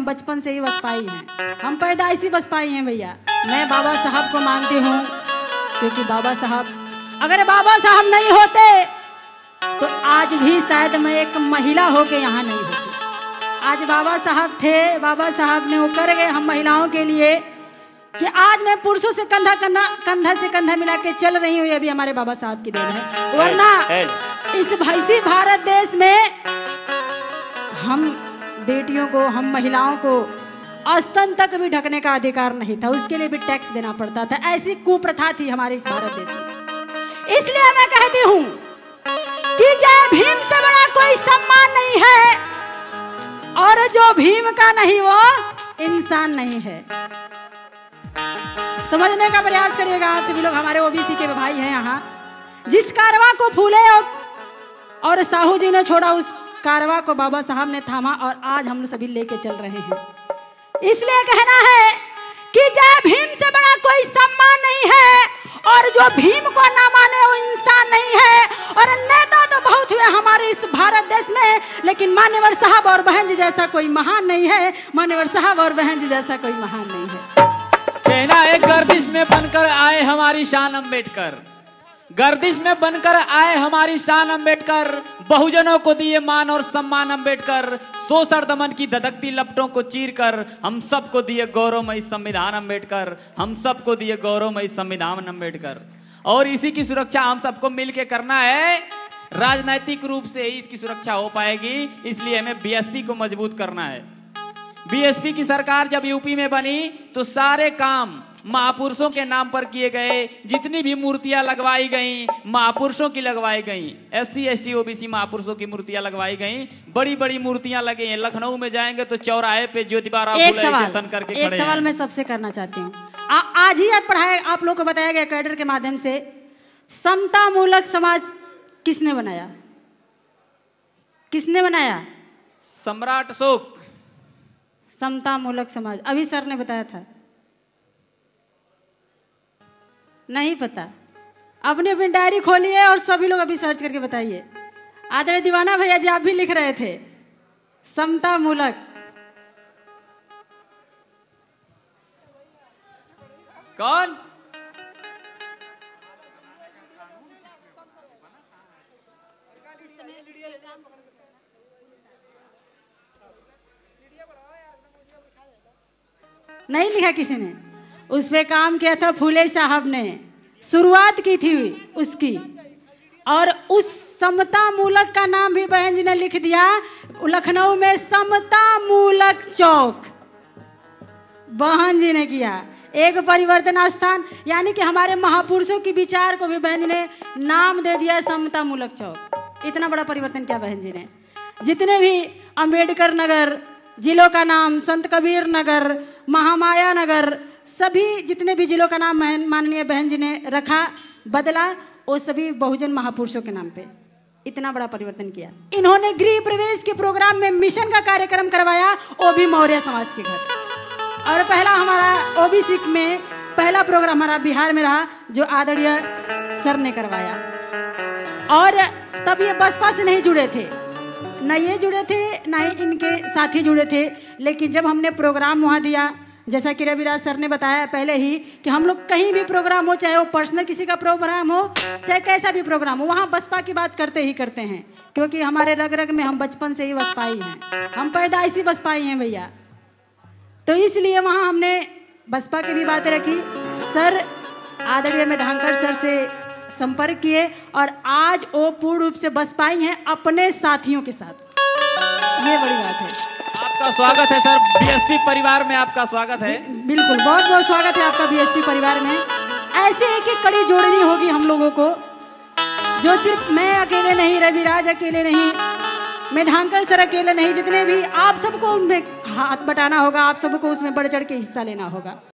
बचपन से ही बसपाई हैं, हम पैदाइशी बसपाई हैं भैया। मैं बाबा साहब को मानती हूँ क्योंकि बाबा साहब, अगर बाबा साहब नहीं होते तो आज भी शायद मैं एक महिला होके यहाँ नहीं होती। आज बाबा साहब थे, बाबा साहब ने वो कर गए हम महिलाओं के लिए कि आज मैं पुरुषों से कंधा से कंधा मिला के चल रही हूँ। ये भी हमारे बाबा साहब की देन है, वरना इस भैंसी भारत देश में हम बेटियों को, हम महिलाओं को स्तन तक भी ढकने का अधिकार नहीं था, उसके लिए भी टैक्स देना पड़ता था। ऐसी कुप्रथा थी हमारे इस भारत देश में। इसलिए मैं कहती हूँ कि जय भीम से बड़ा कोई सम्मान नहीं है, और जो भीम का नहीं वो इंसान नहीं है। समझने का प्रयास करिएगा आप सभी लोग, हमारे ओबीसी के भाई हैं यहाँ। जिस कारवां को फूले और साहू जी ने छोड़ा, उस कारवां को बाबा साहब ने थामा, और आज हम लोग सभी लेके चल रहे हैं। इसलिए कहना है कि जय भीम से बड़ा कोई सम्मान नहीं है, और जो भीम को ना माने वो इंसान नहीं है। और नेता तो बहुत हुए हमारे इस भारत देश में, लेकिन मान्यवर साहब और बहन जी जैसा कोई महान नहीं है। मान्यवर साहब और बहन जी जैसा कोई महान नहीं है। कहना है गर्दिश में बनकर आए हमारी शान अम्बेडकर, गर्दिश में बनकर आए हमारी शान अम्बेडकर, बहुजनों को दिए मान और सम्मान अम्बेडकर, शोषण दमन की धधकती लपटों को चीरकर हम सबको दिए गौरवमयी संविधान अम्बेडकर, हम सबको दिए गौरवमयी संविधान अम्बेडकर। और इसी की सुरक्षा हम सबको मिलके करना है। राजनैतिक रूप से ही इसकी सुरक्षा हो पाएगी, इसलिए हमें बीएसपी को मजबूत करना है। बीएसपी की सरकार जब यूपी में बनी तो सारे काम महापुरुषों के नाम पर किए गए। जितनी भी मूर्तियां लगवाई गई महापुरुषों की लगवाई गई, SC ST OBC महापुरुषों की मूर्तियां लगवाई गई। बड़ी बड़ी मूर्तियां लगी हैं। लखनऊ में जाएंगे तो चौराहे पे ज्योतिबा राव फुले तन करके खड़े हैं। एक सवाल मैं सबसे करना चाहती हूँ। आज ही आप लोग को बताया गया कैडर के माध्यम से, समता मूलक समाज किसने बनाया? किसने बनाया? सम्राट अशोक। समता मूलक समाज अभी सर ने बताया था, नहीं पता? अपनी अपनी डायरी खोलिए और सभी लोग अभी सर्च करके बताइए। आदरणीय दीवाना भैया जी आप भी लिख रहे थे समता मूलक। कौन? नहीं लिखा किसी ने, उस पे काम किया था फूले साहब ने, शुरुआत की थी उसकी। और उस समता मूलक का नाम भी बहन जी ने लिख दिया, लखनऊ में समता मूलक चौक बहन जी ने किया। एक परिवर्तन स्थान, यानी कि हमारे महापुरुषों की विचार को भी बहन जी ने नाम दे दिया समता मूलक चौक। इतना बड़ा परिवर्तन किया बहन जी ने। जितने भी अंबेडकर नगर जिलों का नाम, संत कबीर नगर, महामाया नगर, सभी जितने भी जिलों का नाम माननीय बहन जी ने रखा, बदला, वो सभी बहुजन महापुरुषों के नाम पे। इतना बड़ा परिवर्तन किया। इन्होंने गृह प्रवेश के प्रोग्राम में मिशन का कार्यक्रम करवाया, वो भी मौर्य समाज के घर। और पहला हमारा ओबीसी में पहला प्रोग्राम हमारा बिहार में रहा, जो आदरणीय सर ने करवाया। और तब ये बसपा से नहीं जुड़े थे, न ये जुड़े थे न ही इनके साथी जुड़े थे। लेकिन जब हमने प्रोग्राम वहाँ दिया, जैसा कि रविराज सर ने बताया पहले ही कि हम लोग कहीं भी प्रोग्राम हो, चाहे वो पर्सनल किसी का प्रोग्राम हो, चाहे कैसा भी प्रोग्राम हो, वहाँ बसपा की बात करते ही करते हैं। क्योंकि हमारे रग रग में हम बचपन से ही बसपाई हैं, हम पैदाइशी बसपाई हैं भैया। तो इसलिए वहाँ हमने बसपा की भी बातें रखी। सर आदरणीय मेधांकर सर से संपर्क किए और आज वो पूर्ण रूप से बसपाई हैं अपने साथियों के साथ। ये बड़ी बात है। आपका स्वागत है सर, बीएसपी परिवार में आपका स्वागत है। बिल्कुल, बहुत बहुत स्वागत है आपका बीएसपी परिवार में। ऐसे एक एक कड़ी जोड़नी होगी हम लोगों को, जो सिर्फ मैं अकेले नहीं, रविराज अकेले नहीं, मेधांकर सर अकेले नहीं, जितने भी आप सबको उनमें हाथ बटाना होगा, आप सबको उसमें बढ़ चढ़ के हिस्सा लेना होगा।